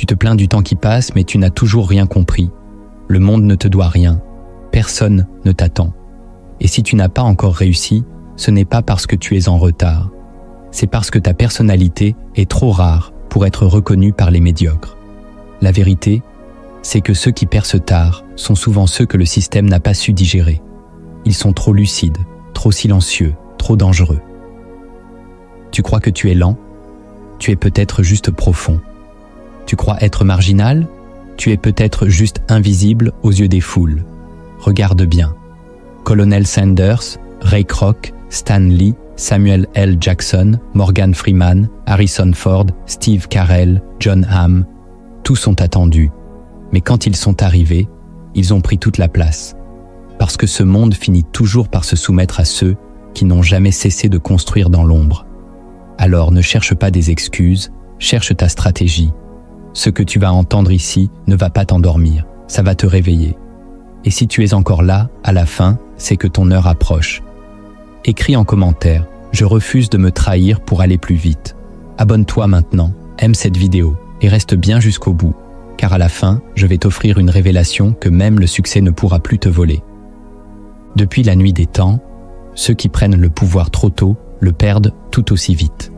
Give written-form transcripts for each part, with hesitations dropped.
te plains du temps qui passe, mais tu n'as toujours rien compris. Le monde ne te doit rien. Personne ne t'attend. Et si tu n'as pas encore réussi, ce n'est pas parce que tu es en retard. C'est parce que ta personnalité est trop rare pour être reconnue par les médiocres. La vérité, c'est que ceux qui percent tard sont souvent ceux que le système n'a pas su digérer. Ils sont trop lucides, trop silencieux, trop dangereux. Tu crois que tu es lent? Tu es peut-être juste profond. Tu crois être marginal? Tu es peut-être juste invisible aux yeux des foules. Regarde bien. Colonel Sanders, Ray Kroc, Stan Lee, Samuel L. Jackson, Morgan Freeman, Harrison Ford, Steve Carell, John Hamm, tous sont attendus. Mais quand ils sont arrivés, ils ont pris toute la place. Parce que ce monde finit toujours par se soumettre à ceux qui n'ont jamais cessé de construire dans l'ombre. Alors ne cherche pas des excuses, cherche ta stratégie. Ce que tu vas entendre ici ne va pas t'endormir, ça va te réveiller. Et si tu es encore là, à la fin, c'est que ton heure approche. Écris en commentaire, je refuse de me trahir pour aller plus vite. Abonne-toi maintenant, aime cette vidéo et reste bien jusqu'au bout, car à la fin, je vais t'offrir une révélation que même le succès ne pourra plus te voler. Depuis la nuit des temps, ceux qui prennent le pouvoir trop tôt le perdent tout aussi vite.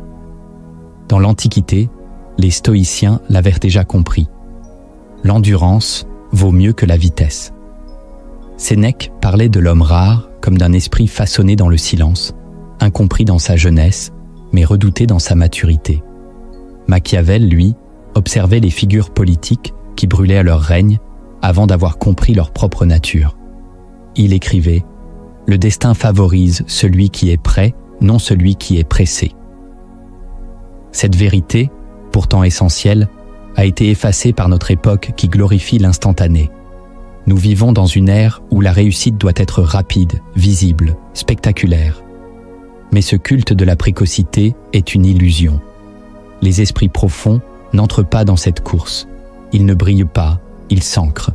Dans l'Antiquité, les stoïciens l'avaient déjà compris. L'endurance vaut mieux que la vitesse. Sénèque parlait de l'homme rare comme d'un esprit façonné dans le silence, incompris dans sa jeunesse, mais redouté dans sa maturité. Machiavel, lui, observait les figures politiques qui brûlaient à leur règne avant d'avoir compris leur propre nature. Il écrivait « Le destin favorise celui qui est prêt, non celui qui est pressé ». Cette vérité, pourtant essentielle, a été effacée par notre époque qui glorifie l'instantané. Nous vivons dans une ère où la réussite doit être rapide, visible, spectaculaire. Mais ce culte de la précocité est une illusion. Les esprits profonds n'entrent pas dans cette course. Ils ne brillent pas, ils s'ancrent.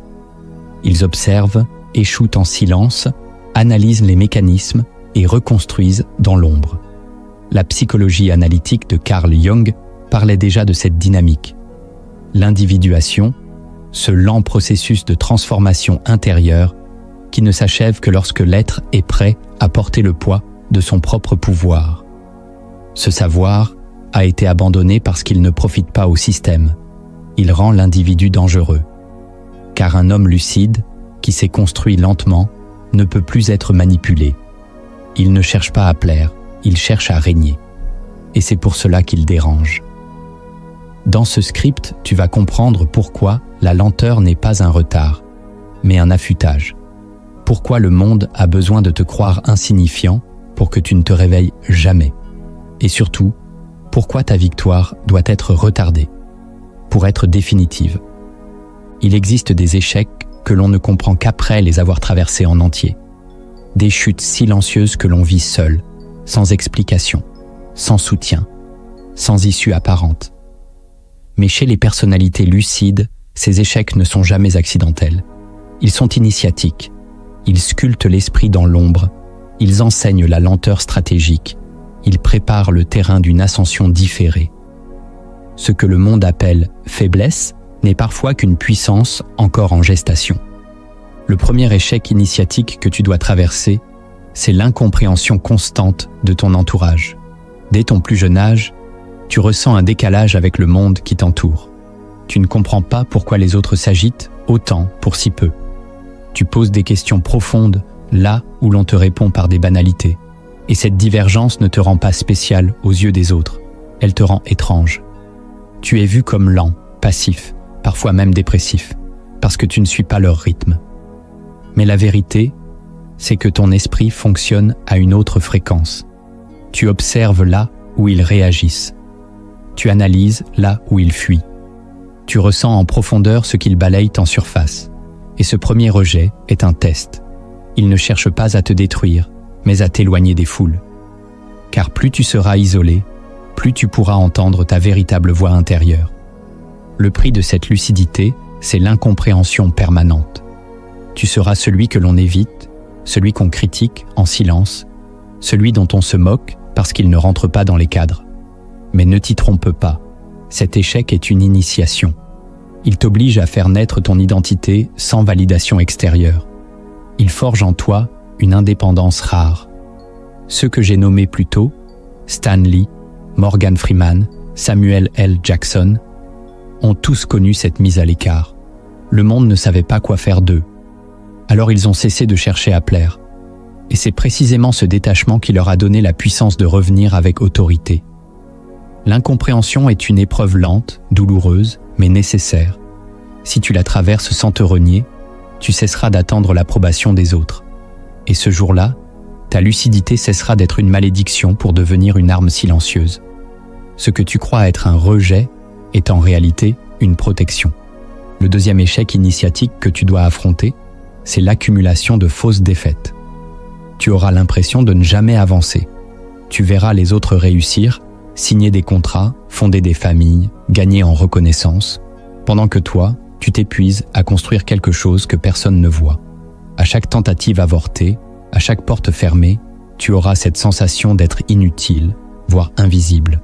Ils observent, échouent en silence, analysent les mécanismes et reconstruisent dans l'ombre. La psychologie analytique de Carl Jung parlait déjà de cette dynamique. L'individuation, ce lent processus de transformation intérieure qui ne s'achève que lorsque l'être est prêt à porter le poids de son propre pouvoir. Ce savoir a été abandonné parce qu'il ne profite pas au système. Il rend l'individu dangereux. Car un homme lucide, qui s'est construit lentement, ne peut plus être manipulé. Il ne cherche pas à plaire, il cherche à régner. Et c'est pour cela qu'il dérange. Dans ce script, tu vas comprendre pourquoi la lenteur n'est pas un retard, mais un affûtage. Pourquoi le monde a besoin de te croire insignifiant pour que tu ne te réveilles jamais. Et surtout, pourquoi ta victoire doit être retardée pour être définitive. Il existe des échecs que l'on ne comprend qu'après les avoir traversés en entier. Des chutes silencieuses que l'on vit seul, sans explication, sans soutien, sans issue apparente. Mais chez les personnalités lucides, ces échecs ne sont jamais accidentels. Ils sont initiatiques. Ils sculptent l'esprit dans l'ombre. Ils enseignent la lenteur stratégique. Ils préparent le terrain d'une ascension différée. Ce que le monde appelle faiblesse n'est parfois qu'une puissance encore en gestation. Le premier échec initiatique que tu dois traverser, c'est l'incompréhension constante de ton entourage. Dès ton plus jeune âge, tu ressens un décalage avec le monde qui t'entoure. Tu ne comprends pas pourquoi les autres s'agitent autant pour si peu. Tu poses des questions profondes là où l'on te répond par des banalités. Et cette divergence ne te rend pas spécial aux yeux des autres. Elle te rend étrange. Tu es vu comme lent, passif, parfois même dépressif, parce que tu ne suis pas leur rythme. Mais la vérité, c'est que ton esprit fonctionne à une autre fréquence. Tu observes là où ils réagissent. Tu analyses là où ils fuient. Tu ressens en profondeur ce qu'ils balayent en surface. Et ce premier rejet est un test. Il ne cherche pas à te détruire, mais à t'éloigner des foules. Car plus tu seras isolé, plus tu pourras entendre ta véritable voix intérieure. Le prix de cette lucidité, c'est l'incompréhension permanente. Tu seras celui que l'on évite, celui qu'on critique en silence, celui dont on se moque parce qu'il ne rentre pas dans les cadres. Mais ne t'y trompe pas, cet échec est une initiation. Il t'oblige à faire naître ton identité sans validation extérieure. Il forge en toi une indépendance rare. Ceux que j'ai nommés plus tôt, Stan Lee, Morgan Freeman, Samuel L. Jackson, ont tous connu cette mise à l'écart. Le monde ne savait pas quoi faire d'eux. Alors ils ont cessé de chercher à plaire. Et c'est précisément ce détachement qui leur a donné la puissance de revenir avec autorité. L'incompréhension est une épreuve lente, douloureuse, mais nécessaire. Si tu la traverses sans te renier, tu cesseras d'attendre l'approbation des autres. Et ce jour-là, ta lucidité cessera d'être une malédiction pour devenir une arme silencieuse. Ce que tu crois être un rejet est en réalité une protection. Le deuxième échec initiatique que tu dois affronter, c'est l'accumulation de fausses défaites. Tu auras l'impression de ne jamais avancer. Tu verras les autres réussir, signer des contrats, fonder des familles, gagner en reconnaissance, pendant que toi, tu t'épuises à construire quelque chose que personne ne voit. À chaque tentative avortée, à chaque porte fermée, tu auras cette sensation d'être inutile, voire invisible.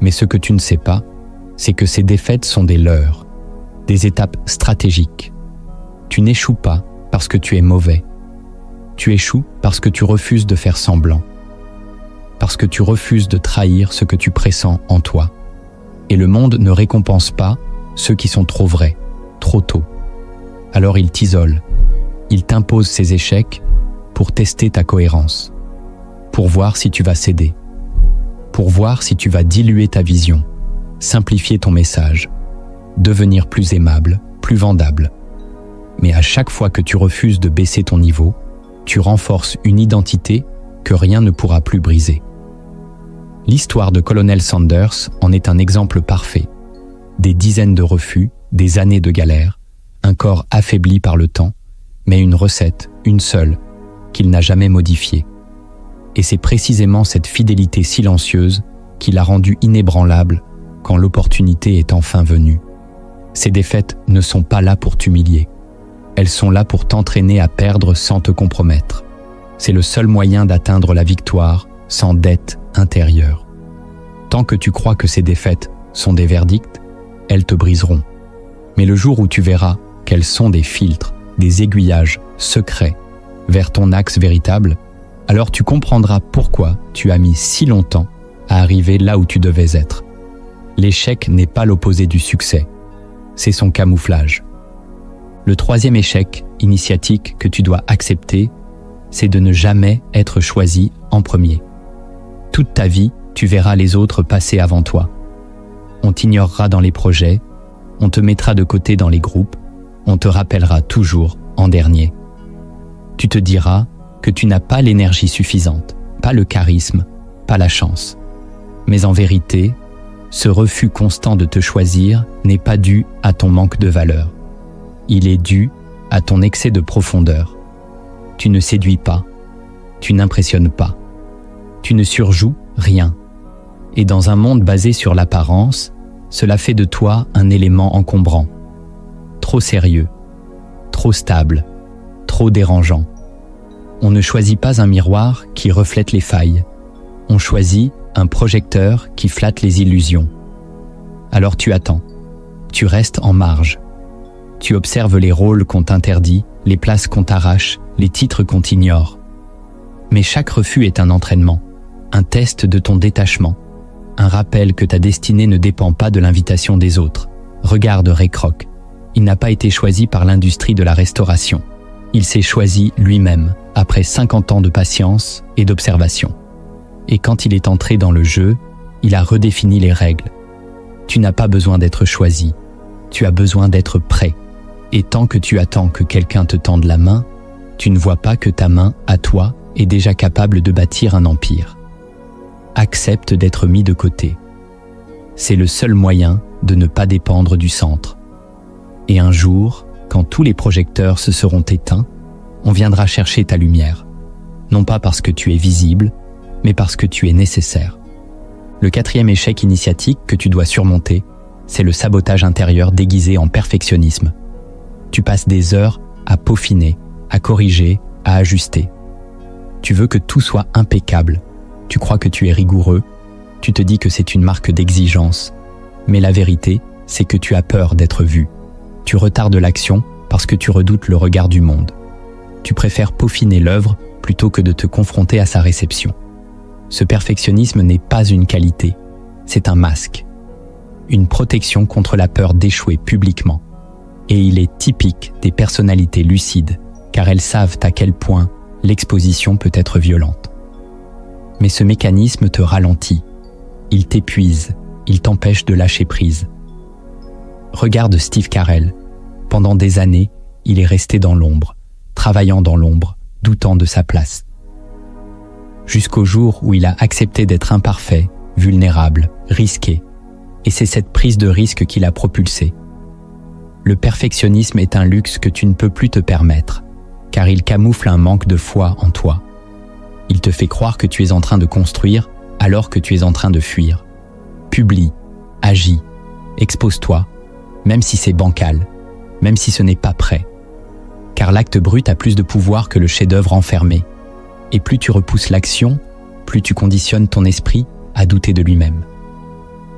Mais ce que tu ne sais pas, c'est que ces défaites sont des leurres, des étapes stratégiques. Tu n'échoues pas parce que tu es mauvais. Tu échoues parce que tu refuses de faire semblant, parce que tu refuses de trahir ce que tu pressens en toi. Et le monde ne récompense pas ceux qui sont trop vrais, trop tôt. Alors il t'isole, il t'impose ses échecs pour tester ta cohérence, pour voir si tu vas céder, pour voir si tu vas diluer ta vision, simplifier ton message, devenir plus aimable, plus vendable. Mais à chaque fois que tu refuses de baisser ton niveau, tu renforces une identité que rien ne pourra plus briser. L'histoire de Colonel Sanders en est un exemple parfait. Des dizaines de refus, des années de galère, un corps affaibli par le temps, mais une recette, une seule, qu'il n'a jamais modifiée. Et c'est précisément cette fidélité silencieuse qui l'a rendu inébranlable quand l'opportunité est enfin venue. Ces défaites ne sont pas là pour t'humilier. Elles sont là pour t'entraîner à perdre sans te compromettre. C'est le seul moyen d'atteindre la victoire sans dette intérieure. Tant que tu crois que ces défaites sont des verdicts, elles te briseront. Mais le jour où tu verras qu'elles sont des filtres, des aiguillages secrets vers ton axe véritable, alors tu comprendras pourquoi tu as mis si longtemps à arriver là où tu devais être. L'échec n'est pas l'opposé du succès, c'est son camouflage. Le troisième échec initiatique que tu dois accepter, c'est de ne jamais être choisi en premier. Toute ta vie, tu verras les autres passer avant toi. On t'ignorera dans les projets, on te mettra de côté dans les groupes, on te rappellera toujours en dernier. Tu te diras que tu n'as pas l'énergie suffisante, pas le charisme, pas la chance. Mais en vérité, ce refus constant de te choisir n'est pas dû à ton manque de valeur. Il est dû à ton excès de profondeur. Tu ne séduis pas, tu n'impressionnes pas, tu ne surjoues rien. Et dans un monde basé sur l'apparence, cela fait de toi un élément encombrant. Trop sérieux, trop stable, trop dérangeant. On ne choisit pas un miroir qui reflète les failles. On choisit un projecteur qui flatte les illusions. Alors tu attends, tu restes en marge. Tu observes les rôles qu'on t'interdit, les places qu'on t'arrache, les titres qu'on t'ignore. Mais chaque refus est un entraînement, un test de ton détachement, un rappel que ta destinée ne dépend pas de l'invitation des autres. Regarde Ray Kroc, il n'a pas été choisi par l'industrie de la restauration. Il s'est choisi lui-même, après 50 ans de patience et d'observation. Et quand il est entré dans le jeu, il a redéfini les règles. Tu n'as pas besoin d'être choisi, tu as besoin d'être prêt. Et tant que tu attends que quelqu'un te tende la main, tu ne vois pas que ta main, à toi, est déjà capable de bâtir un empire. Accepte d'être mis de côté. C'est le seul moyen de ne pas dépendre du centre. Et un jour, quand tous les projecteurs se seront éteints, on viendra chercher ta lumière. Non pas parce que tu es visible, mais parce que tu es nécessaire. Le quatrième échec initiatique que tu dois surmonter, c'est le sabotage intérieur déguisé en perfectionnisme. Tu passes des heures à peaufiner, à corriger, à ajuster. Tu veux que tout soit impeccable. Tu crois que tu es rigoureux. Tu te dis que c'est une marque d'exigence. Mais la vérité, c'est que tu as peur d'être vu. Tu retardes l'action parce que tu redoutes le regard du monde. Tu préfères peaufiner l'œuvre plutôt que de te confronter à sa réception. Ce perfectionnisme n'est pas une qualité, c'est un masque. Une protection contre la peur d'échouer publiquement. Et il est typique des personnalités lucides, car elles savent à quel point l'exposition peut être violente. Mais ce mécanisme te ralentit, il t'épuise, il t'empêche de lâcher prise. Regarde Steve Carell. Pendant des années, il est resté dans l'ombre, travaillant dans l'ombre, doutant de sa place. Jusqu'au jour où il a accepté d'être imparfait, vulnérable, risqué. Et c'est cette prise de risque qui l'a propulsé. Le perfectionnisme est un luxe que tu ne peux plus te permettre, car il camoufle un manque de foi en toi. Il te fait croire que tu es en train de construire alors que tu es en train de fuir. Publie, agis, expose-toi, même si c'est bancal, même si ce n'est pas prêt. Car l'acte brut a plus de pouvoir que le chef-d'œuvre enfermé. Et plus tu repousses l'action, plus tu conditionnes ton esprit à douter de lui-même.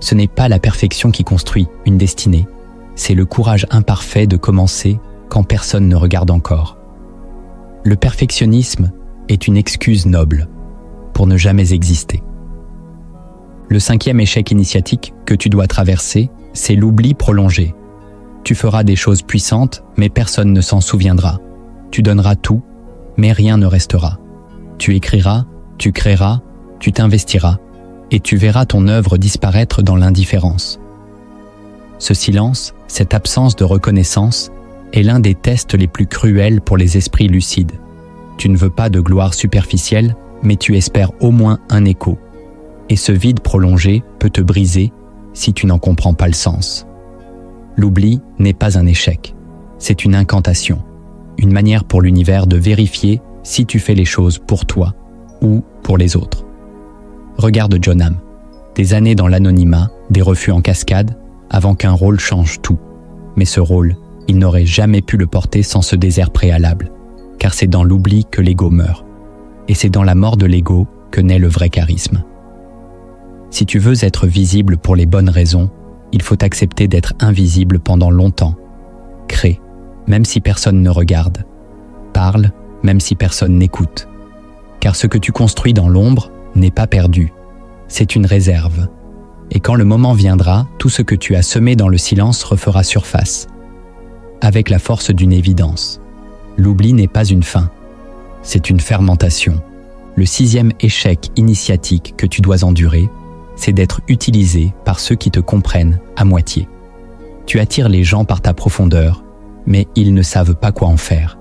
Ce n'est pas la perfection qui construit une destinée, c'est le courage imparfait de commencer quand personne ne regarde encore. Le perfectionnisme est une excuse noble pour ne jamais exister. Le 5e échec initiatique que tu dois traverser, c'est l'oubli prolongé. Tu feras des choses puissantes, mais personne ne s'en souviendra. Tu donneras tout, mais rien ne restera. Tu écriras, tu créeras, tu t'investiras, et tu verras ton œuvre disparaître dans l'indifférence. Ce silence, cette absence de reconnaissance, est l'un des tests les plus cruels pour les esprits lucides. Tu ne veux pas de gloire superficielle, mais tu espères au moins un écho. Et ce vide prolongé peut te briser si tu n'en comprends pas le sens. L'oubli n'est pas un échec, c'est une incantation, une manière pour l'univers de vérifier si tu fais les choses pour toi ou pour les autres. Regarde John Hamm, des années dans l'anonymat, des refus en cascade, avant qu'un rôle change tout. Mais ce rôle, il n'aurait jamais pu le porter sans ce désert préalable, car c'est dans l'oubli que l'ego meurt. Et c'est dans la mort de l'ego que naît le vrai charisme. Si tu veux être visible pour les bonnes raisons, il faut accepter d'être invisible pendant longtemps. Crée, même si personne ne regarde. Parle, même si personne n'écoute. Car ce que tu construis dans l'ombre n'est pas perdu. C'est une réserve. Et quand le moment viendra, tout ce que tu as semé dans le silence refera surface. Avec la force d'une évidence. L'oubli n'est pas une fin. C'est une fermentation. Le 6e échec initiatique que tu dois endurer, c'est d'être utilisé par ceux qui te comprennent à moitié. Tu attires les gens par ta profondeur, mais ils ne savent pas quoi en faire.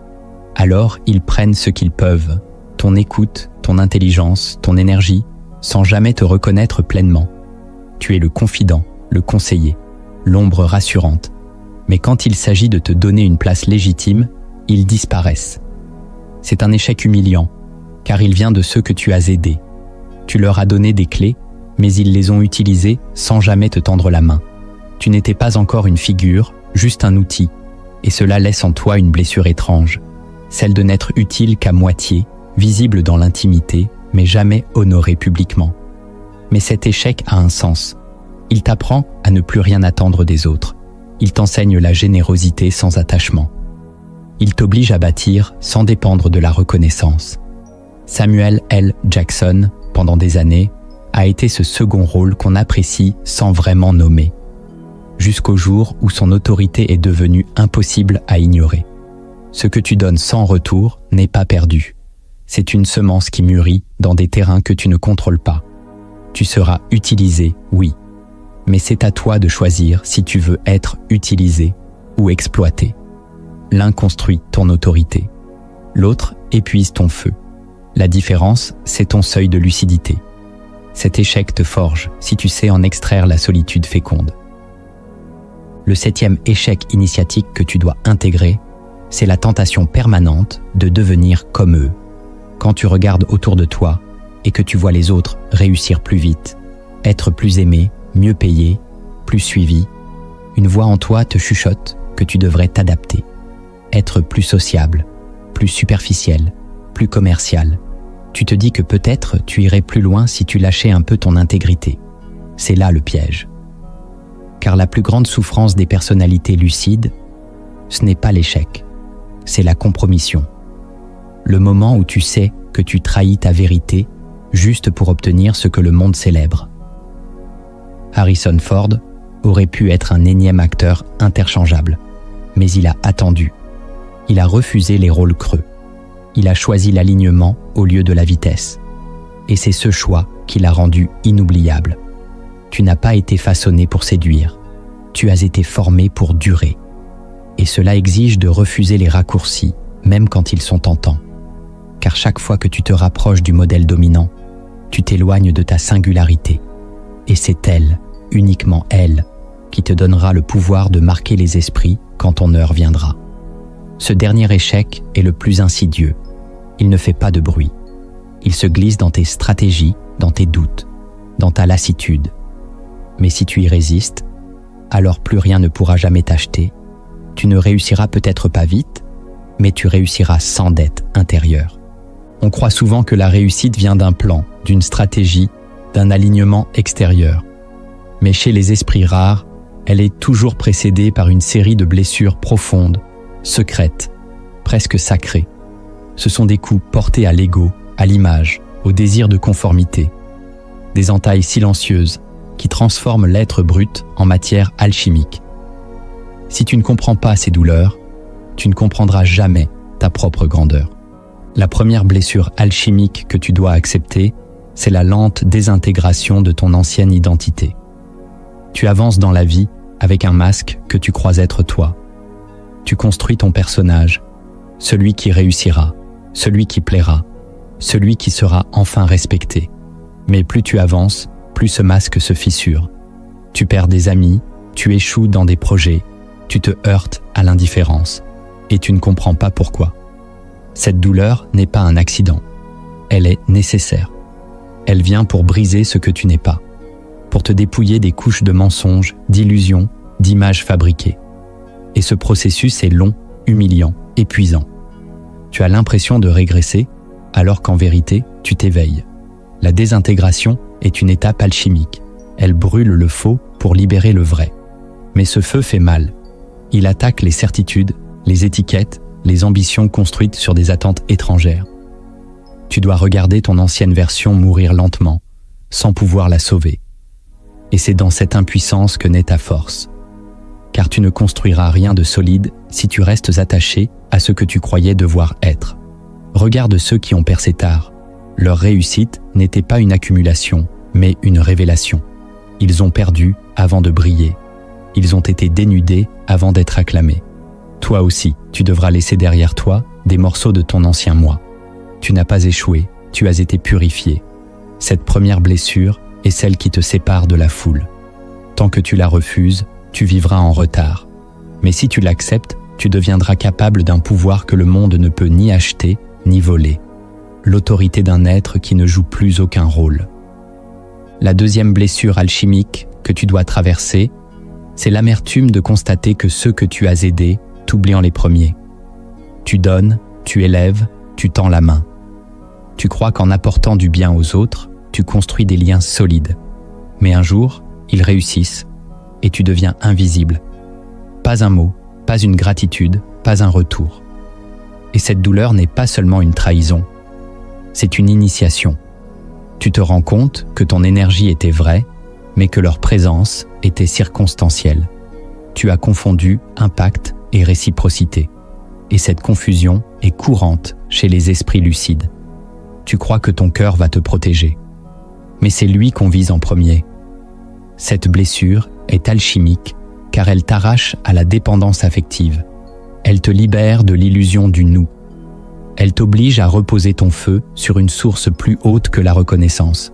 Alors, ils prennent ce qu'ils peuvent, ton écoute, ton intelligence, ton énergie, sans jamais te reconnaître pleinement. Tu es le confident, le conseiller, l'ombre rassurante. Mais quand il s'agit de te donner une place légitime, ils disparaissent. C'est un échec humiliant, car il vient de ceux que tu as aidés. Tu leur as donné des clés, mais ils les ont utilisées sans jamais te tendre la main. Tu n'étais pas encore une figure, juste un outil, et cela laisse en toi une blessure étrange, celle de n'être utile qu'à moitié, visible dans l'intimité, mais jamais honoré publiquement. Mais cet échec a un sens. Il t'apprend à ne plus rien attendre des autres. Il t'enseigne la générosité sans attachement. Il t'oblige à bâtir sans dépendre de la reconnaissance. Samuel L. Jackson, pendant des années, a été ce second rôle qu'on apprécie sans vraiment nommer, jusqu'au jour où son autorité est devenue impossible à ignorer. Ce que tu donnes sans retour n'est pas perdu. C'est une semence qui mûrit dans des terrains que tu ne contrôles pas. Tu seras utilisé, oui, mais c'est à toi de choisir si tu veux être utilisé ou exploité. L'un construit ton autorité, l'autre épuise ton feu. La différence, c'est ton seuil de lucidité. Cet échec te forge si tu sais en extraire la solitude féconde. Le 7e échec initiatique que tu dois intégrer, c'est la tentation permanente de devenir comme eux. Quand tu regardes autour de toi et que tu vois les autres réussir plus vite, être plus aimé, mieux payé, plus suivi, une voix en toi te chuchote que tu devrais t'adapter, être plus sociable, plus superficiel, plus commercial. Tu te dis que peut-être tu irais plus loin si tu lâchais un peu ton intégrité. C'est là le piège. Car la plus grande souffrance des personnalités lucides, ce n'est pas l'échec, c'est la compromission. Le moment où tu sais que tu trahis ta vérité juste pour obtenir ce que le monde célèbre. Harrison Ford aurait pu être un énième acteur interchangeable, mais il a attendu. Il a refusé les rôles creux. Il a choisi l'alignement au lieu de la vitesse. Et c'est ce choix qui l'a rendu inoubliable. Tu n'as pas été façonné pour séduire. Tu as été formé pour durer. Et cela exige de refuser les raccourcis, même quand ils sont tentants. Car chaque fois que tu te rapproches du modèle dominant, tu t'éloignes de ta singularité. Et c'est elle, uniquement elle, qui te donnera le pouvoir de marquer les esprits quand ton heure viendra. Ce dernier échec est le plus insidieux. Il ne fait pas de bruit. Il se glisse dans tes stratégies, dans tes doutes, dans ta lassitude. Mais si tu y résistes, alors plus rien ne pourra jamais t'acheter. Tu ne réussiras peut-être pas vite, mais tu réussiras sans dette intérieure. On croit souvent que la réussite vient d'un plan, d'une stratégie, d'un alignement extérieur. Mais chez les esprits rares, elle est toujours précédée par une série de blessures profondes, secrètes, presque sacrées. Ce sont des coups portés à l'ego, à l'image, au désir de conformité. Des entailles silencieuses qui transforment l'être brut en matière alchimique. Si tu ne comprends pas ces douleurs, tu ne comprendras jamais ta propre grandeur. La première blessure alchimique que tu dois accepter, c'est la lente désintégration de ton ancienne identité. Tu avances dans la vie avec un masque que tu crois être toi. Tu construis ton personnage, celui qui réussira, celui qui plaira, celui qui sera enfin respecté. Mais plus tu avances, plus ce masque se fissure. Tu perds des amis, tu échoues dans des projets, tu te heurtes à l'indifférence, et tu ne comprends pas pourquoi. Cette douleur n'est pas un accident, elle est nécessaire. Elle vient pour briser ce que tu n'es pas, pour te dépouiller des couches de mensonges, d'illusions, d'images fabriquées. Et ce processus est long, humiliant, épuisant. Tu as l'impression de régresser, alors qu'en vérité, tu t'éveilles. La désintégration est une étape alchimique. Elle brûle le faux pour libérer le vrai. Mais ce feu fait mal. Il attaque les certitudes, les étiquettes, les ambitions construites sur des attentes étrangères. Tu dois regarder ton ancienne version mourir lentement, sans pouvoir la sauver. Et c'est dans cette impuissance que naît ta force. Car tu ne construiras rien de solide si tu restes attaché à ce que tu croyais devoir être. Regarde ceux qui ont percé tard. Leur réussite n'était pas une accumulation, mais une révélation. Ils ont perdu avant de briller. Ils ont été dénudés avant d'être acclamés. Toi aussi, tu devras laisser derrière toi des morceaux de ton ancien moi. Tu n'as pas échoué, tu as été purifié. Cette première blessure est celle qui te sépare de la foule. Tant que tu la refuses, tu vivras en retard. Mais si tu l'acceptes, tu deviendras capable d'un pouvoir que le monde ne peut ni acheter, ni voler. L'autorité d'un être qui ne joue plus aucun rôle. La deuxième blessure alchimique que tu dois traverser, c'est l'amertume de constater que ceux que tu as aidés t'oublient les premiers. Tu donnes, tu élèves, tu tends la main. Tu crois qu'en apportant du bien aux autres, tu construis des liens solides. Mais un jour, ils réussissent et tu deviens invisible. Pas un mot, pas une gratitude, pas un retour. Et cette douleur n'est pas seulement une trahison, c'est une initiation. Tu te rends compte que ton énergie était vraie, mais que leur présence était circonstancielle. Tu as confondu impact et réciprocité. Et cette confusion est courante chez les esprits lucides. Tu crois que ton cœur va te protéger. Mais c'est lui qu'on vise en premier. Cette blessure est alchimique car elle t'arrache à la dépendance affective. Elle te libère de l'illusion du nous. Elle t'oblige à reposer ton feu sur une source plus haute que la reconnaissance.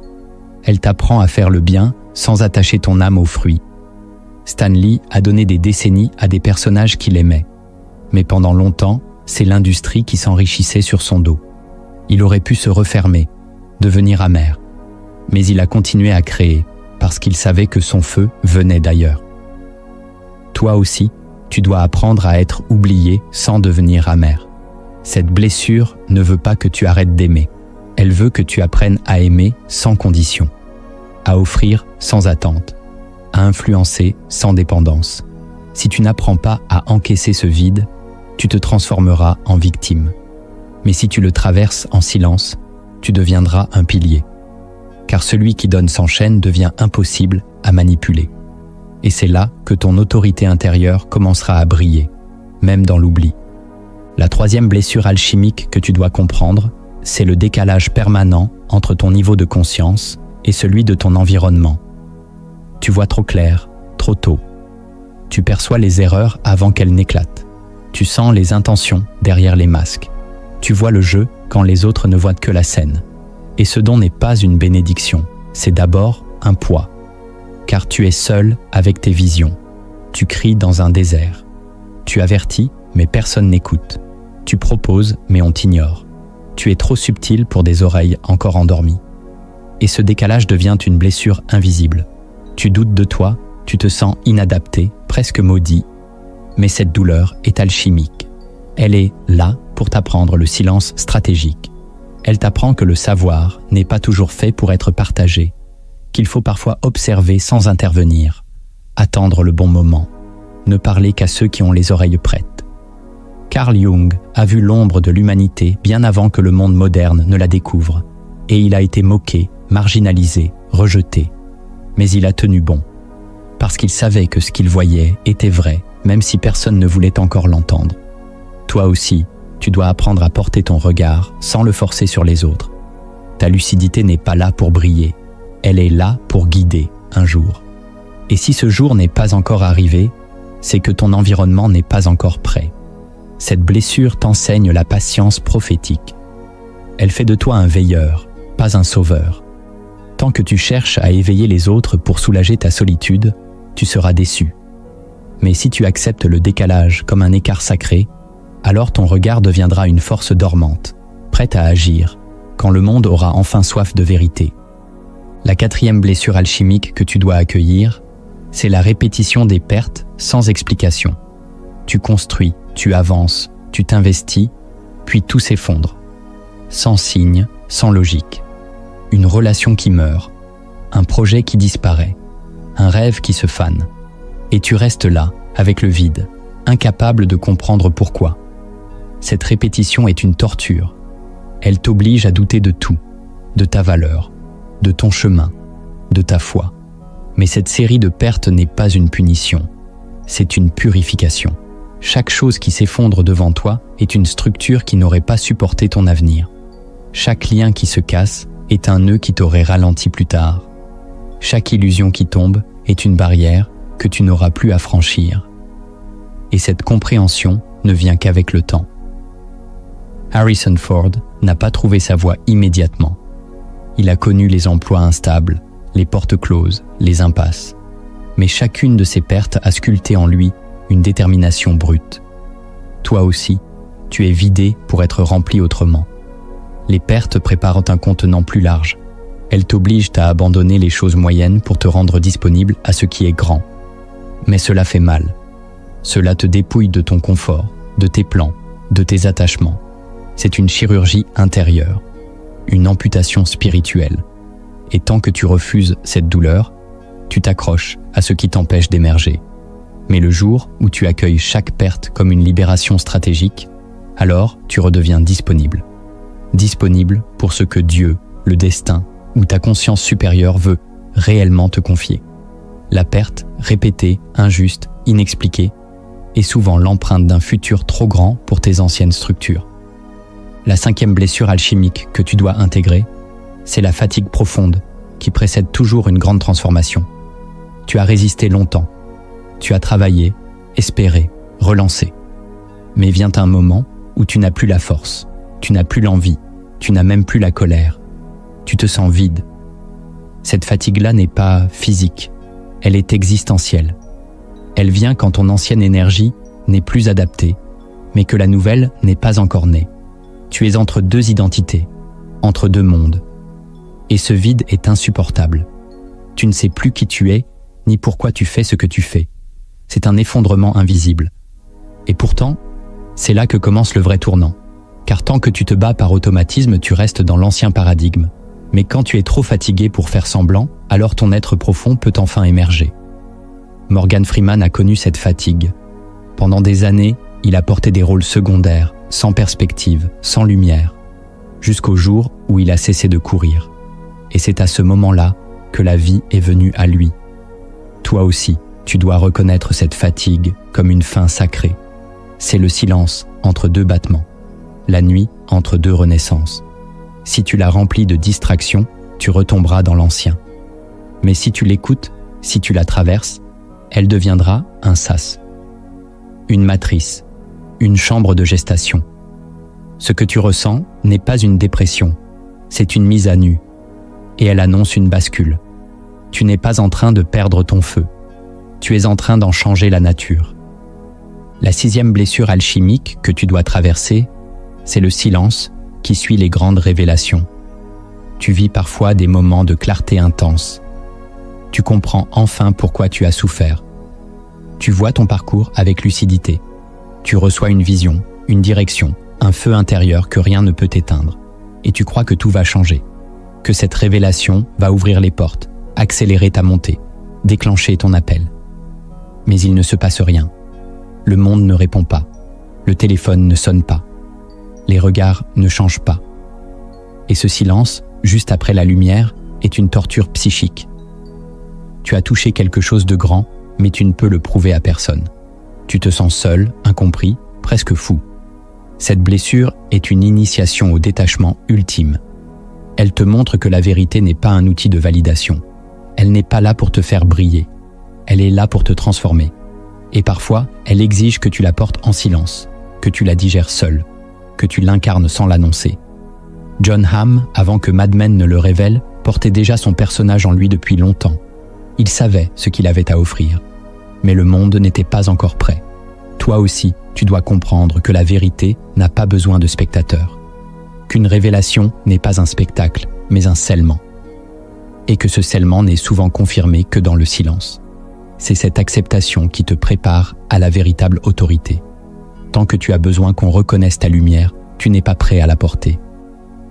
Elle t'apprend à faire le bien sans attacher ton âme aux fruits. Stan Lee a donné des décennies à des personnages qu'il aimait. Mais pendant longtemps, c'est l'industrie qui s'enrichissait sur son dos. Il aurait pu se refermer, devenir amer. Mais il a continué à créer, parce qu'il savait que son feu venait d'ailleurs. Toi aussi, tu dois apprendre à être oublié sans devenir amer. Cette blessure ne veut pas que tu arrêtes d'aimer. Elle veut que tu apprennes à aimer sans condition, à offrir sans attente, à influencer sans dépendance. Si tu n'apprends pas à encaisser ce vide, tu te transformeras en victime. Mais si tu le traverses en silence, tu deviendras un pilier. Car celui qui donne s'enchaîne devient impossible à manipuler. Et c'est là que ton autorité intérieure commencera à briller, même dans l'oubli. La troisième blessure alchimique que tu dois comprendre, c'est le décalage permanent entre ton niveau de conscience et celui de ton environnement. Tu vois trop clair, trop tôt. Tu perçois les erreurs avant qu'elles n'éclatent. Tu sens les intentions derrière les masques. Tu vois le jeu quand les autres ne voient que la scène. Et ce don n'est pas une bénédiction, c'est d'abord un poids. Car tu es seul avec tes visions. Tu cries dans un désert. Tu avertis, mais personne n'écoute. Tu proposes, mais on t'ignore. Tu es trop subtil pour des oreilles encore endormies. Et ce décalage devient une blessure invisible. Tu doutes de toi, tu te sens inadapté, presque maudit. Mais cette douleur est alchimique. Elle est là pour t'apprendre le silence stratégique. Elle t'apprend que le savoir n'est pas toujours fait pour être partagé, qu'il faut parfois observer sans intervenir, attendre le bon moment, ne parler qu'à ceux qui ont les oreilles prêtes. Carl Jung a vu l'ombre de l'humanité bien avant que le monde moderne ne la découvre, et il a été moqué, marginalisé, rejeté. Mais il a tenu bon, parce qu'il savait que ce qu'il voyait était vrai, même si personne ne voulait encore l'entendre. Toi aussi, tu dois apprendre à porter ton regard sans le forcer sur les autres. Ta lucidité n'est pas là pour briller, elle est là pour guider un jour. Et si ce jour n'est pas encore arrivé, c'est que ton environnement n'est pas encore prêt. Cette blessure t'enseigne la patience prophétique. Elle fait de toi un veilleur, pas un sauveur. Tant que tu cherches à éveiller les autres pour soulager ta solitude, tu seras déçu. Mais si tu acceptes le décalage comme un écart sacré, alors ton regard deviendra une force dormante, prête à agir, quand le monde aura enfin soif de vérité. La quatrième blessure alchimique que tu dois accueillir, c'est la répétition des pertes sans explication. Tu construis, tu avances, tu t'investis, puis tout s'effondre. Sans signe, sans logique. Une relation qui meurt, un projet qui disparaît, un rêve qui se fane. Et tu restes là, avec le vide, incapable de comprendre pourquoi. Cette répétition est une torture. Elle t'oblige à douter de tout, de ta valeur, de ton chemin, de ta foi. Mais cette série de pertes n'est pas une punition, c'est une purification. Chaque chose qui s'effondre devant toi est une structure qui n'aurait pas supporté ton avenir. Chaque lien qui se casse est un nœud qui t'aurait ralenti plus tard. Chaque illusion qui tombe est une barrière que tu n'auras plus à franchir. Et cette compréhension ne vient qu'avec le temps. Harrison Ford n'a pas trouvé sa voie immédiatement. Il a connu les emplois instables, les portes closes, les impasses. Mais chacune de ces pertes a sculpté en lui une détermination brute. Toi aussi, tu es vidé pour être rempli autrement. Les pertes préparent un contenant plus large. Elles t'obligent à abandonner les choses moyennes pour te rendre disponible à ce qui est grand. Mais cela fait mal. Cela te dépouille de ton confort, de tes plans, de tes attachements. C'est une chirurgie intérieure, une amputation spirituelle. Et tant que tu refuses cette douleur, tu t'accroches à ce qui t'empêche d'émerger. Mais le jour où tu accueilles chaque perte comme une libération stratégique, alors tu redeviens disponible. Disponible pour ce que Dieu, le destin ou ta conscience supérieure veut réellement te confier. La perte, répétée, injuste, inexpliquée, est souvent l'empreinte d'un futur trop grand pour tes anciennes structures. La cinquième blessure alchimique que tu dois intégrer, c'est la fatigue profonde qui précède toujours une grande transformation. Tu as résisté longtemps. Tu as travaillé, espéré, relancé. Mais vient un moment où tu n'as plus la force, tu n'as plus l'envie, tu n'as même plus la colère. Tu te sens vide. Cette fatigue-là n'est pas physique, elle est existentielle. Elle vient quand ton ancienne énergie n'est plus adaptée, mais que la nouvelle n'est pas encore née. Tu es entre deux identités, entre deux mondes. Et ce vide est insupportable. Tu ne sais plus qui tu es, ni pourquoi tu fais ce que tu fais. C'est un effondrement invisible. Et pourtant, c'est là que commence le vrai tournant. Car tant que tu te bats par automatisme, tu restes dans l'ancien paradigme. Mais quand tu es trop fatigué pour faire semblant, alors ton être profond peut enfin émerger. Morgan Freeman a connu cette fatigue. Pendant des années, il a porté des rôles secondaires, sans perspective, sans lumière, jusqu'au jour où il a cessé de courir. Et c'est à ce moment-là que la vie est venue à lui. Toi aussi, tu dois reconnaître cette fatigue comme une fin sacrée. C'est le silence entre deux battements, la nuit entre deux renaissances. Si tu la remplis de distractions, tu retomberas dans l'ancien. Mais si tu l'écoutes, si tu la traverses, elle deviendra un sas, une matrice, une chambre de gestation. Ce que tu ressens n'est pas une dépression, c'est une mise à nu, et elle annonce une bascule. Tu n'es pas en train de perdre ton feu, tu es en train d'en changer la nature. La 6e blessure alchimique que tu dois traverser, c'est le silence qui suit les grandes révélations. Tu vis parfois des moments de clarté intense. Tu comprends enfin pourquoi tu as souffert. Tu vois ton parcours avec lucidité. Tu reçois une vision, une direction, un feu intérieur que rien ne peut éteindre. Et tu crois que tout va changer, que cette révélation va ouvrir les portes, accélérer ta montée, déclencher ton appel. Mais il ne se passe rien. Le monde ne répond pas. Le téléphone ne sonne pas. Les regards ne changent pas. Et ce silence, juste après la lumière, est une torture psychique. Tu as touché quelque chose de grand, mais tu ne peux le prouver à personne. Tu te sens seul, incompris, presque fou. Cette blessure est une initiation au détachement ultime. Elle te montre que la vérité n'est pas un outil de validation. Elle n'est pas là pour te faire briller. Elle est là pour te transformer. Et parfois, elle exige que tu la portes en silence, que tu la digères seul, que tu l'incarnes sans l'annoncer. Jon Hamm, avant que Mad Men ne le révèle, portait déjà son personnage en lui depuis longtemps. Il savait ce qu'il avait à offrir. Mais le monde n'était pas encore prêt. Toi aussi, tu dois comprendre que la vérité n'a pas besoin de spectateurs. Qu'une révélation n'est pas un spectacle, mais un scellement. Et que ce scellement n'est souvent confirmé que dans le silence. C'est cette acceptation qui te prépare à la véritable autorité. Tant que tu as besoin qu'on reconnaisse ta lumière, tu n'es pas prêt à la porter.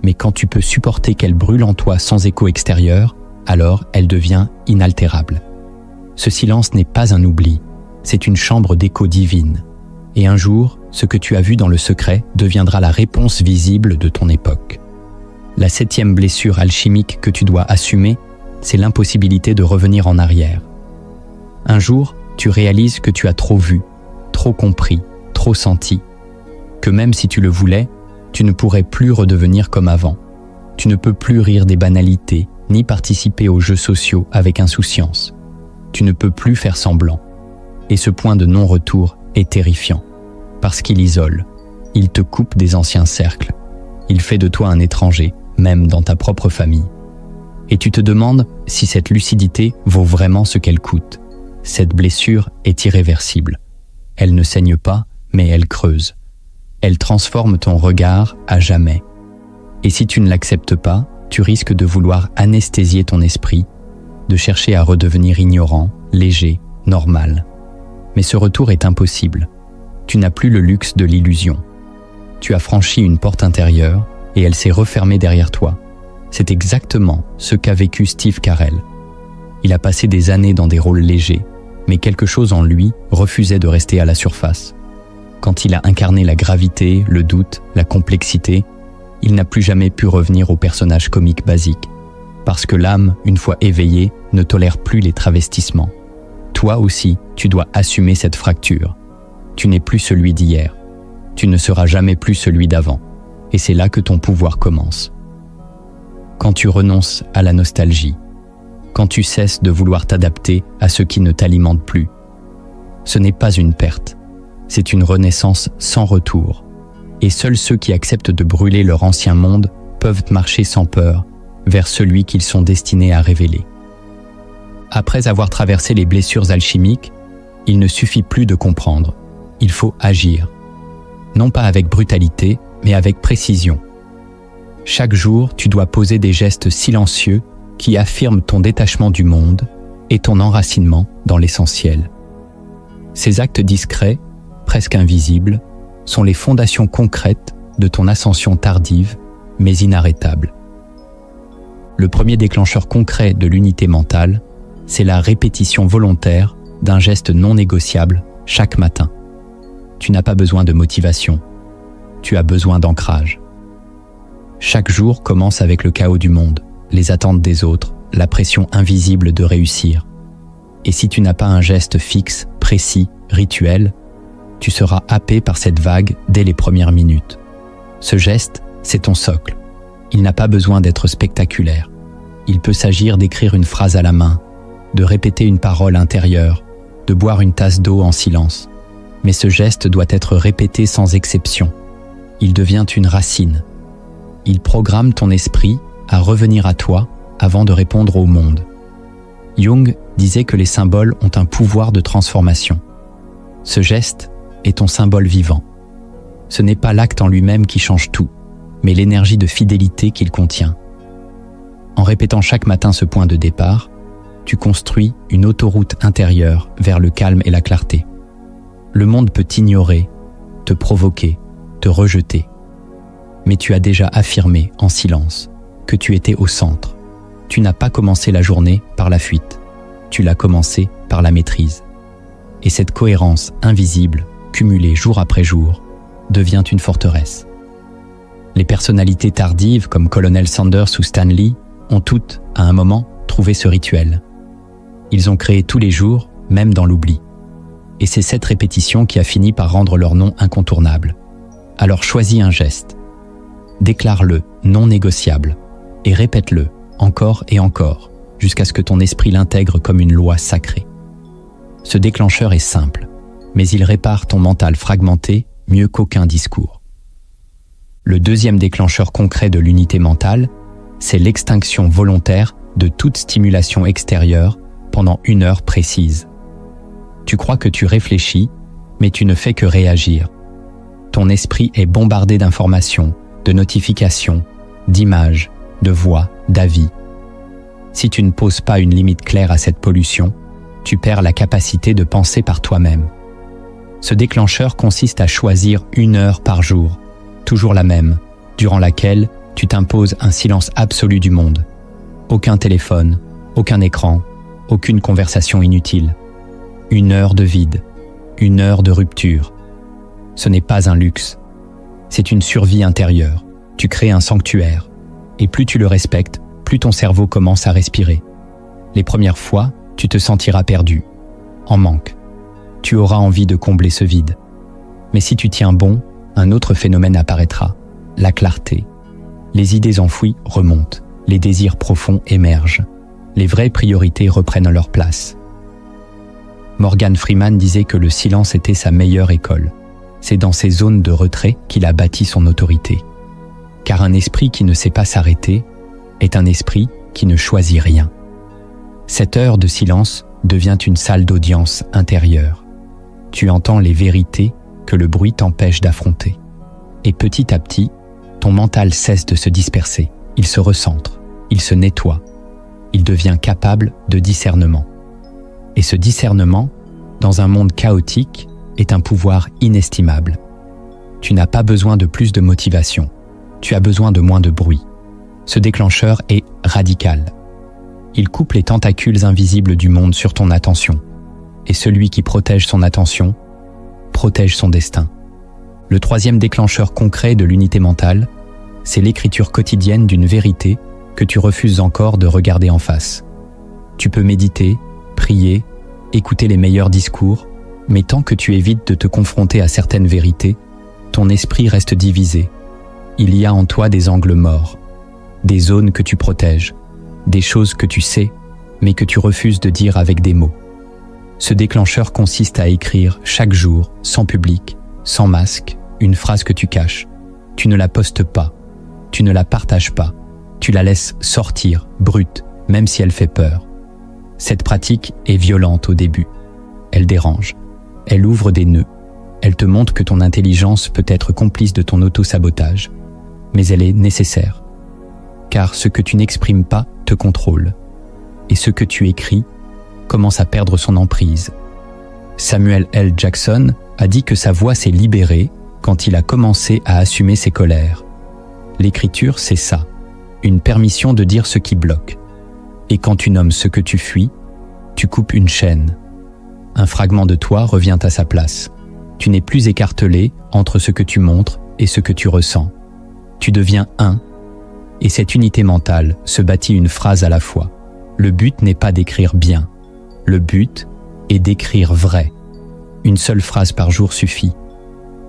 Mais quand tu peux supporter qu'elle brûle en toi sans écho extérieur, alors elle devient inaltérable. Ce silence n'est pas un oubli, c'est une chambre d'écho divine. Et un jour, ce que tu as vu dans le secret deviendra la réponse visible de ton époque. La 7e blessure alchimique que tu dois assumer, c'est l'impossibilité de revenir en arrière. Un jour, tu réalises que tu as trop vu, trop compris, trop senti, que même si tu le voulais, tu ne pourrais plus redevenir comme avant. Tu ne peux plus rire des banalités, ni participer aux jeux sociaux avec insouciance. Tu ne peux plus faire semblant. Et ce point de non-retour est terrifiant, parce qu'il isole, il te coupe des anciens cercles, il fait de toi un étranger, même dans ta propre famille. Et tu te demandes si cette lucidité vaut vraiment ce qu'elle coûte. Cette blessure est irréversible. Elle ne saigne pas, mais elle creuse. Elle transforme ton regard à jamais. Et si tu ne l'acceptes pas, tu risques de vouloir anesthésier ton esprit, de chercher à redevenir ignorant, léger, normal. Mais ce retour est impossible. Tu n'as plus le luxe de l'illusion. Tu as franchi une porte intérieure et elle s'est refermée derrière toi. C'est exactement ce qu'a vécu Steve Carell. Il a passé des années dans des rôles légers, mais quelque chose en lui refusait de rester à la surface. Quand il a incarné la gravité, le doute, la complexité, il n'a plus jamais pu revenir au personnage comique basique. Parce que l'âme, une fois éveillée, ne tolère plus les travestissements. Toi aussi, tu dois assumer cette fracture. Tu n'es plus celui d'hier. Tu ne seras jamais plus celui d'avant. Et c'est là que ton pouvoir commence. Quand tu renonces à la nostalgie, quand tu cesses de vouloir t'adapter à ce qui ne t'alimente plus, ce n'est pas une perte, c'est une renaissance sans retour. Et seuls ceux qui acceptent de brûler leur ancien monde peuvent marcher sans peur vers celui qu'ils sont destinés à révéler. Après avoir traversé les blessures alchimiques, il ne suffit plus de comprendre, il faut agir. Non pas avec brutalité, mais avec précision. Chaque jour, tu dois poser des gestes silencieux qui affirment ton détachement du monde et ton enracinement dans l'essentiel. Ces actes discrets, presque invisibles, sont les fondations concrètes de ton ascension tardive, mais inarrêtable. Le premier déclencheur concret de l'unité mentale, c'est la répétition volontaire d'un geste non négociable chaque matin. Tu n'as pas besoin de motivation, tu as besoin d'ancrage. Chaque jour commence avec le chaos du monde, les attentes des autres, la pression invisible de réussir. Et si tu n'as pas un geste fixe, précis, rituel, tu seras happé par cette vague dès les premières minutes. Ce geste, c'est ton socle. Il n'a pas besoin d'être spectaculaire. Il peut s'agir d'écrire une phrase à la main, de répéter une parole intérieure, de boire une tasse d'eau en silence. Mais ce geste doit être répété sans exception. Il devient une racine. Il programme ton esprit à revenir à toi avant de répondre au monde. Jung disait que les symboles ont un pouvoir de transformation. Ce geste est ton symbole vivant. Ce n'est pas l'acte en lui-même qui change tout, mais l'énergie de fidélité qu'il contient. En répétant chaque matin ce point de départ, tu construis une autoroute intérieure vers le calme et la clarté. Le monde peut t'ignorer, te provoquer, te rejeter. Mais tu as déjà affirmé en silence que tu étais au centre. Tu n'as pas commencé la journée par la fuite. Tu l'as commencé par la maîtrise. Et cette cohérence invisible, cumulée jour après jour, devient une forteresse. Les personnalités tardives comme Colonel Sanders ou Stan Lee ont toutes, à un moment, trouvé ce rituel. Ils ont créé tous les jours, même dans l'oubli. Et c'est cette répétition qui a fini par rendre leur nom incontournable. Alors choisis un geste. Déclare-le non négociable et répète-le encore et encore jusqu'à ce que ton esprit l'intègre comme une loi sacrée. Ce déclencheur est simple, mais il répare ton mental fragmenté mieux qu'aucun discours. Le deuxième déclencheur concret de l'unité mentale, c'est l'extinction volontaire de toute stimulation extérieure pendant 1 heure précise. Tu crois que tu réfléchis, mais tu ne fais que réagir. Ton esprit est bombardé d'informations, de notifications, d'images, de voix, d'avis. Si tu ne poses pas une limite claire à cette pollution, tu perds la capacité de penser par toi-même. Ce déclencheur consiste à choisir 1 heure par jour, toujours la même, durant laquelle tu t'imposes un silence absolu du monde. Aucun téléphone, aucun écran, aucune conversation inutile. 1 heure de vide, 1 heure de rupture. Ce n'est pas un luxe, c'est une survie intérieure. Tu crées un sanctuaire, et plus tu le respectes, plus ton cerveau commence à respirer. Les premières fois, tu te sentiras perdu, en manque. Tu auras envie de combler ce vide. Mais si tu tiens bon, un autre phénomène apparaîtra, la clarté. Les idées enfouies remontent, les désirs profonds émergent. Les vraies priorités reprennent leur place. Morgan Freeman disait que le silence était sa meilleure école. C'est dans ces zones de retrait qu'il a bâti son autorité. Car un esprit qui ne sait pas s'arrêter est un esprit qui ne choisit rien. Cette heure de silence devient une salle d'audience intérieure. Tu entends les vérités que le bruit t'empêche d'affronter. Et petit à petit, ton mental cesse de se disperser. Il se recentre, il se nettoie. Il devient capable de discernement. Et ce discernement, dans un monde chaotique, est un pouvoir inestimable. Tu n'as pas besoin de plus de motivation. Tu as besoin de moins de bruit. Ce déclencheur est radical. Il coupe les tentacules invisibles du monde sur ton attention. Et celui qui protège son attention, protège son destin. Le troisième déclencheur concret de l'unité mentale, c'est l'écriture quotidienne d'une vérité que tu refuses encore de regarder en face. Tu peux méditer, prier, écouter les meilleurs discours, mais tant que tu évites de te confronter à certaines vérités, ton esprit reste divisé. Il y a en toi des angles morts, des zones que tu protèges, des choses que tu sais, mais que tu refuses de dire avec des mots. Ce déclencheur consiste à écrire chaque jour, sans public, sans masque, une phrase que tu caches. Tu ne la postes pas, tu ne la partages pas, tu la laisses sortir, brute, même si elle fait peur. Cette pratique est violente au début. Elle dérange. Elle ouvre des nœuds. Elle te montre que ton intelligence peut être complice de ton auto-sabotage. Mais elle est nécessaire. Car ce que tu n'exprimes pas te contrôle. Et ce que tu écris commence à perdre son emprise. Samuel L. Jackson a dit que sa voix s'est libérée quand il a commencé à assumer ses colères. L'écriture, c'est ça. Une permission de dire ce qui bloque. Et quand tu nommes ce que tu fuis, tu coupes une chaîne. un fragment de toi revient à sa place. Tu n'es plus écartelé entre ce que tu montres et ce que tu ressens. Tu deviens un, et cette unité mentale se bâtit une phrase à la fois. Le but n'est pas d'écrire bien. Le but est d'écrire vrai. Une seule phrase par jour suffit,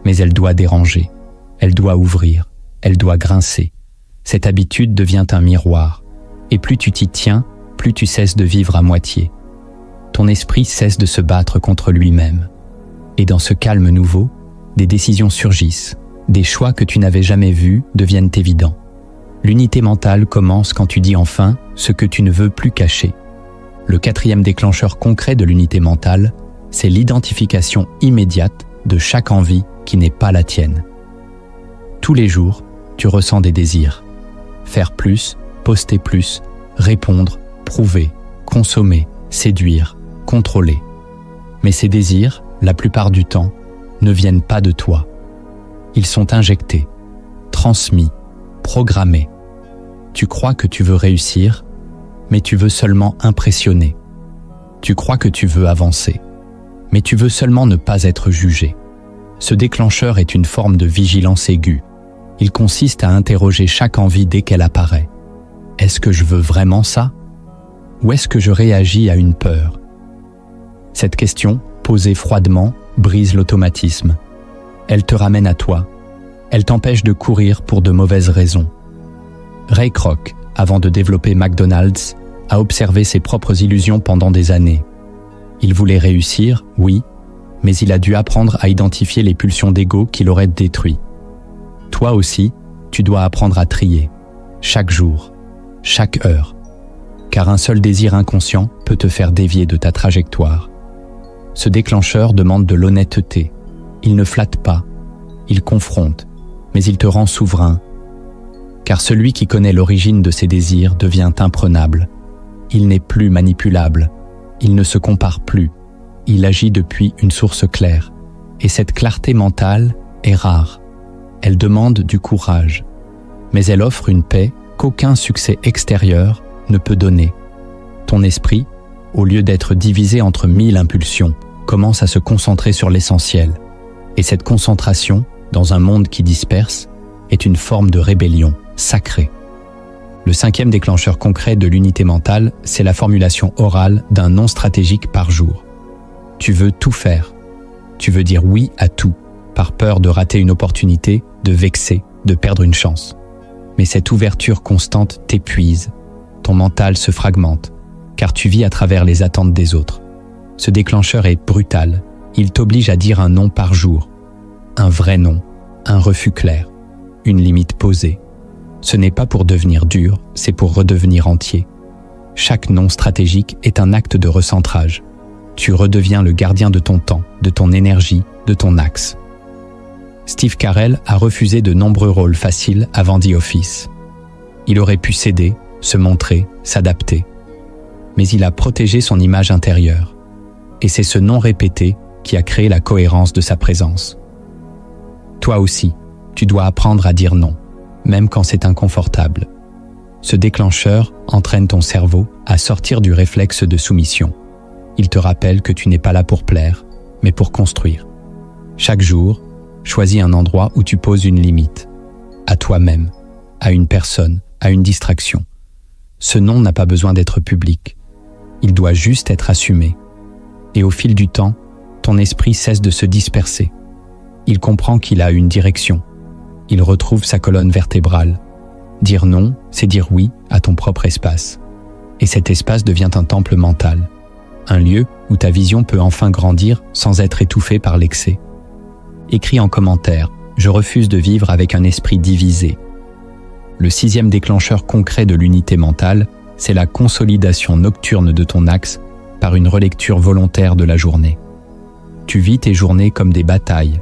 mais elle doit déranger, elle doit ouvrir, elle doit grincer. Cette habitude devient un miroir, et plus tu t'y tiens, plus tu cesses de vivre à moitié. Ton esprit cesse de se battre contre lui-même. Et dans ce calme nouveau, des décisions surgissent, des choix que tu n'avais jamais vus deviennent évidents. L'unité mentale commence quand tu dis enfin ce que tu ne veux plus cacher. Le quatrième déclencheur concret de l'unité mentale, c'est l'identification immédiate de chaque envie qui n'est pas la tienne. Tous les jours, tu ressens des désirs. Faire plus, poster plus, répondre, prouver, consommer, séduire, contrôler. Mais ces désirs, la plupart du temps, ne viennent pas de toi. Ils sont injectés, transmis, programmés. Tu crois que tu veux réussir, mais tu veux seulement impressionner. Tu crois que tu veux avancer, mais tu veux seulement ne pas être jugé. Ce déclencheur est une forme de vigilance aiguë. Il consiste à interroger chaque envie dès qu'elle apparaît. Est-ce que je veux vraiment ça? Ou est-ce que je réagis à une peur? Cette question, posée froidement, brise l'automatisme. Elle te ramène à toi. Elle t'empêche de courir pour de mauvaises raisons. Ray Kroc, avant de développer McDonald's, a observé ses propres illusions pendant des années. Il voulait réussir, oui, mais il a dû apprendre à identifier les pulsions d'ego qui l'auraient détruit. Toi aussi, tu dois apprendre à trier, chaque jour, chaque heure, car un seul désir inconscient peut te faire dévier de ta trajectoire. Ce déclencheur demande de l'honnêteté. Il ne flatte pas, il confronte, mais il te rend souverain. Car celui qui connaît l'origine de ses désirs devient imprenable. Il n'est plus manipulable, il ne se compare plus, il agit depuis une source claire. Et cette clarté mentale est rare. Elle demande du courage, mais elle offre une paix qu'aucun succès extérieur ne peut donner. Ton esprit, au lieu d'être divisé entre 1000 impulsions, commence à se concentrer sur l'essentiel. Et cette concentration, dans un monde qui disperse, est une forme de rébellion sacrée. Le cinquième déclencheur concret de l'unité mentale, c'est la formulation orale d'un non stratégique par jour. Tu veux tout faire. Tu veux dire oui à tout, par peur de rater une opportunité, de vexer, de perdre une chance. Mais cette ouverture constante t'épuise. Ton mental se fragmente, car tu vis à travers les attentes des autres. Ce déclencheur est brutal. Il t'oblige à dire un non par jour. Un vrai non, un refus clair, une limite posée. Ce n'est pas pour devenir dur, c'est pour redevenir entier. Chaque non stratégique est un acte de recentrage. Tu redeviens le gardien de ton temps, de ton énergie, de ton axe. Steve Carell a refusé de nombreux rôles faciles avant The Office. Il aurait pu céder, se montrer, s'adapter. Mais il a protégé son image intérieure. Et c'est ce non répété qui a créé la cohérence de sa présence. Toi aussi, tu dois apprendre à dire non, même quand c'est inconfortable. Ce déclencheur entraîne ton cerveau à sortir du réflexe de soumission. Il te rappelle que tu n'es pas là pour plaire, mais pour construire. Chaque jour, choisis un endroit où tu poses une limite. À toi-même, à une personne, à une distraction. Ce non n'a pas besoin d'être public. Il doit juste être assumé. Et au fil du temps, ton esprit cesse de se disperser. Il comprend qu'il a une direction. Il retrouve sa colonne vertébrale. Dire non, c'est dire oui à ton propre espace. Et cet espace devient un temple mental. Un lieu où ta vision peut enfin grandir sans être étouffée par l'excès. Écris en commentaire « Je refuse de vivre avec un esprit divisé ». Le sixième déclencheur concret de l'unité mentale, c'est la consolidation nocturne de ton axe par une relecture volontaire de la journée. Tu vis tes journées comme des batailles,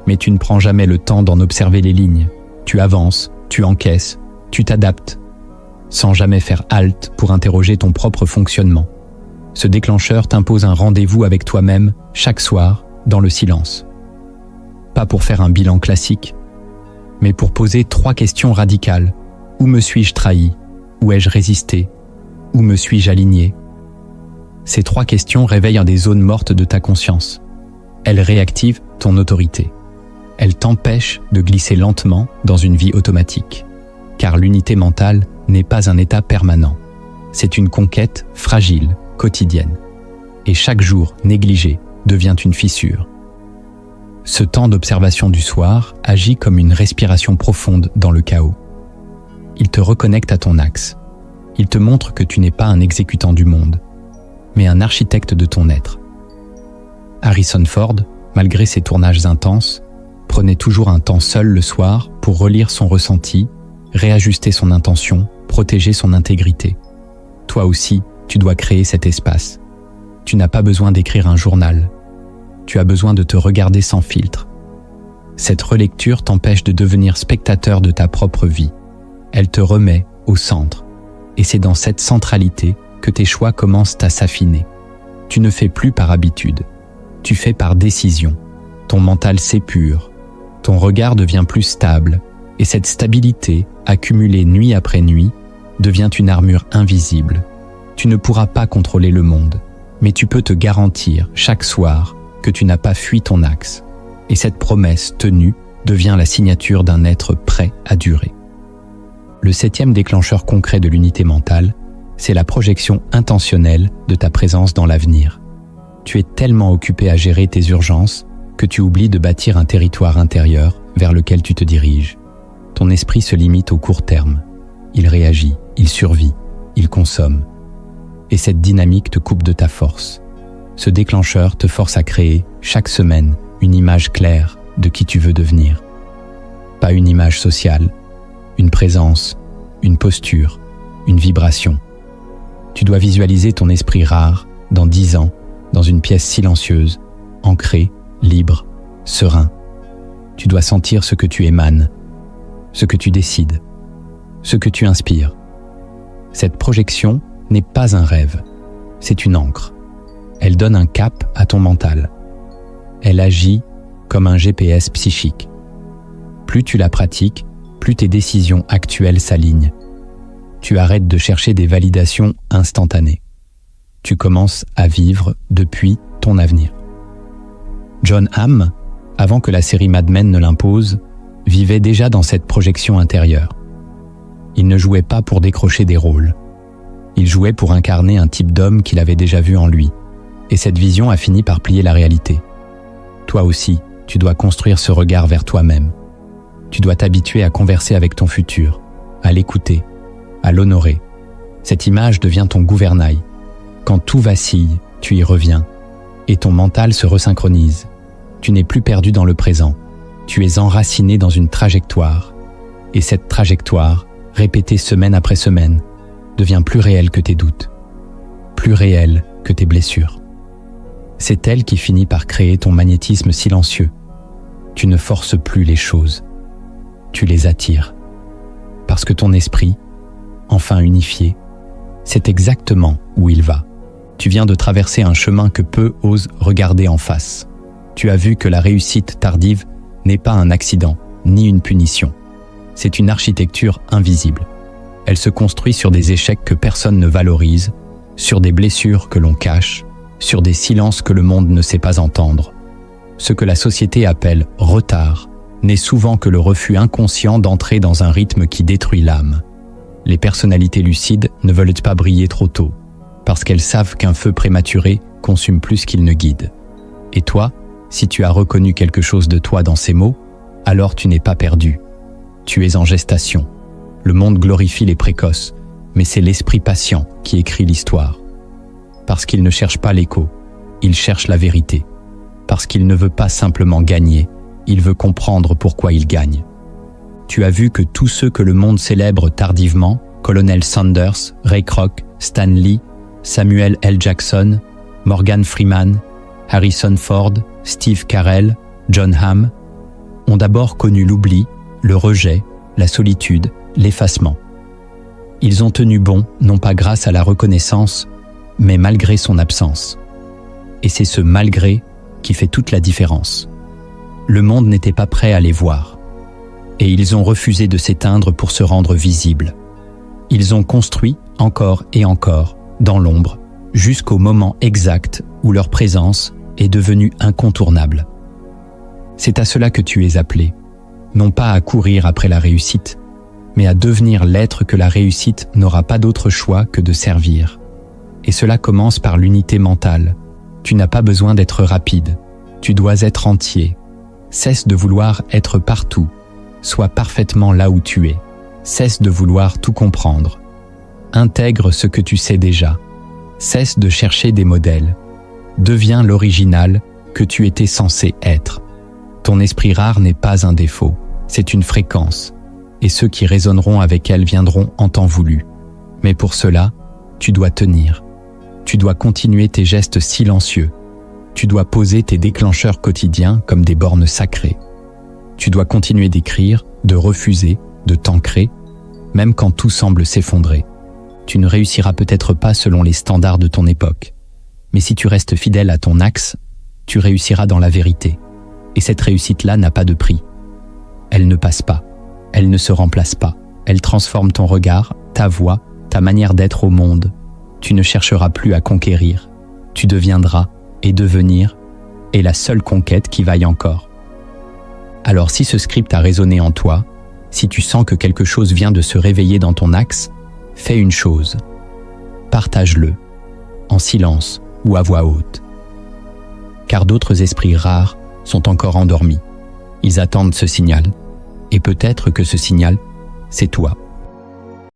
mais tu ne prends jamais le temps d'en observer les lignes. Tu avances, tu encaisses, tu t'adaptes, sans jamais faire halte pour interroger ton propre fonctionnement. Ce déclencheur t'impose un rendez-vous avec toi-même chaque soir dans le silence. Pas pour faire un bilan classique, mais pour poser 3 questions radicales. Où me suis-je trahi? Où ai-je résisté? Où me suis-je aligné? Ces 3 questions réveillent des zones mortes de ta conscience. Elles réactivent ton autorité. Elles t'empêchent de glisser lentement dans une vie automatique. Car l'unité mentale n'est pas un état permanent. C'est une conquête fragile, quotidienne. Et chaque jour négligé devient une fissure. Ce temps d'observation du soir agit comme une respiration profonde dans le chaos. Il te reconnecte à ton axe. Il te montre que tu n'es pas un exécutant du monde, mais un architecte de ton être. Harrison Ford, malgré ses tournages intenses, prenait toujours un temps seul le soir pour relire son ressenti, réajuster son intention, protéger son intégrité. Toi aussi, tu dois créer cet espace. Tu n'as pas besoin d'écrire un journal. Tu as besoin de te regarder sans filtre. Cette relecture t'empêche de devenir spectateur de ta propre vie. Elle te remet au centre. Et c'est dans cette centralité que tes choix commencent à s'affiner. Tu ne fais plus par habitude. Tu fais par décision. Ton mental s'épure. Ton regard devient plus stable. Et cette stabilité, accumulée nuit après nuit, devient une armure invisible. Tu ne pourras pas contrôler le monde, mais tu peux te garantir chaque soir que tu n'as pas fui ton axe. Et cette promesse tenue devient la signature d'un être prêt à durer. Le 7e déclencheur concret de l'unité mentale, c'est la projection intentionnelle de ta présence dans l'avenir. Tu es tellement occupé à gérer tes urgences que tu oublies de bâtir un territoire intérieur vers lequel tu te diriges. Ton esprit se limite au court terme. Il réagit, il survit, il consomme. Et cette dynamique te coupe de ta force. Ce déclencheur te force à créer, chaque semaine, une image claire de qui tu veux devenir. Pas une image sociale, une présence, une posture, une vibration. Tu dois visualiser ton esprit rare, dans 10 ans, dans une pièce silencieuse, ancrée, libre, serein. Tu dois sentir ce que tu émanes, ce que tu décides, ce que tu inspires. Cette projection n'est pas un rêve, c'est une ancre. Elle donne un cap à ton mental. Elle agit comme un GPS psychique. Plus tu la pratiques, plus tes décisions actuelles s'alignent. Tu arrêtes de chercher des validations instantanées. Tu commences à vivre depuis ton avenir. Jon Hamm, avant que la série Mad Men ne l'impose, vivait déjà dans cette projection intérieure. Il ne jouait pas pour décrocher des rôles. Il jouait pour incarner un type d'homme qu'il avait déjà vu en lui. Et cette vision a fini par plier la réalité. Toi aussi, tu dois construire ce regard vers toi-même. Tu dois t'habituer à converser avec ton futur, à l'écouter, à l'honorer. Cette image devient ton gouvernail. Quand tout vacille, tu y reviens. Et ton mental se resynchronise. Tu n'es plus perdu dans le présent. Tu es enraciné dans une trajectoire. Et cette trajectoire, répétée semaine après semaine, devient plus réelle que tes doutes, plus réelle que tes blessures. C'est elle qui finit par créer ton magnétisme silencieux. Tu ne forces plus les choses, tu les attires. Parce que ton esprit, enfin unifié, sait exactement où il va. Tu viens de traverser un chemin que peu osent regarder en face. Tu as vu que la réussite tardive n'est pas un accident, ni une punition. C'est une architecture invisible. Elle se construit sur des échecs que personne ne valorise, sur des blessures que l'on cache, sur des silences que le monde ne sait pas entendre. Ce que la société appelle « retard » n'est souvent que le refus inconscient d'entrer dans un rythme qui détruit l'âme. Les personnalités lucides ne veulent pas briller trop tôt, parce qu'elles savent qu'un feu prématuré consume plus qu'il ne guide. Et toi, si tu as reconnu quelque chose de toi dans ces mots, alors tu n'es pas perdu. Tu es en gestation. Le monde glorifie les précoces, mais c'est l'esprit patient qui écrit l'histoire. Parce qu'il ne cherche pas l'écho, il cherche la vérité. Parce qu'il ne veut pas simplement gagner, il veut comprendre pourquoi il gagne. Tu as vu que tous ceux que le monde célèbre tardivement, Colonel Sanders, Ray Kroc, Stan Lee, Samuel L. Jackson, Morgan Freeman, Harrison Ford, Steve Carell, Jon Hamm, ont d'abord connu l'oubli, le rejet, la solitude, l'effacement. Ils ont tenu bon, non pas grâce à la reconnaissance, mais malgré son absence. Et c'est ce malgré qui fait toute la différence. Le monde n'était pas prêt à les voir. Et ils ont refusé de s'éteindre pour se rendre visibles. Ils ont construit, encore et encore, dans l'ombre, jusqu'au moment exact où leur présence est devenue incontournable. C'est à cela que tu es appelé, non pas à courir après la réussite, mais à devenir l'être que la réussite n'aura pas d'autre choix que de servir. Et cela commence par l'unité mentale. Tu n'as pas besoin d'être rapide, tu dois être entier. Cesse de vouloir être partout, sois parfaitement là où tu es. Cesse de vouloir tout comprendre. Intègre ce que tu sais déjà. Cesse de chercher des modèles. Deviens l'original que tu étais censé être. Ton esprit rare n'est pas un défaut, c'est une fréquence, et ceux qui résonneront avec elle viendront en temps voulu. Mais pour cela, tu dois tenir. Tu dois continuer tes gestes silencieux. Tu dois poser tes déclencheurs quotidiens comme des bornes sacrées. Tu dois continuer d'écrire, de refuser, de t'ancrer, même quand tout semble s'effondrer. Tu ne réussiras peut-être pas selon les standards de ton époque, mais si tu restes fidèle à ton axe, tu réussiras dans la vérité. Et cette réussite-là n'a pas de prix. Elle ne passe pas, elle ne se remplace pas, elle transforme ton regard, ta voix, ta manière d'être au monde. Tu ne chercheras plus à conquérir, tu deviendras et devenir est la seule conquête qui vaille encore. Alors si ce script a résonné en toi, si tu sens que quelque chose vient de se réveiller dans ton axe, fais une chose. Partage-le, en silence ou à voix haute. Car d'autres esprits rares sont encore endormis. Ils attendent ce signal. Et peut-être que ce signal, c'est toi.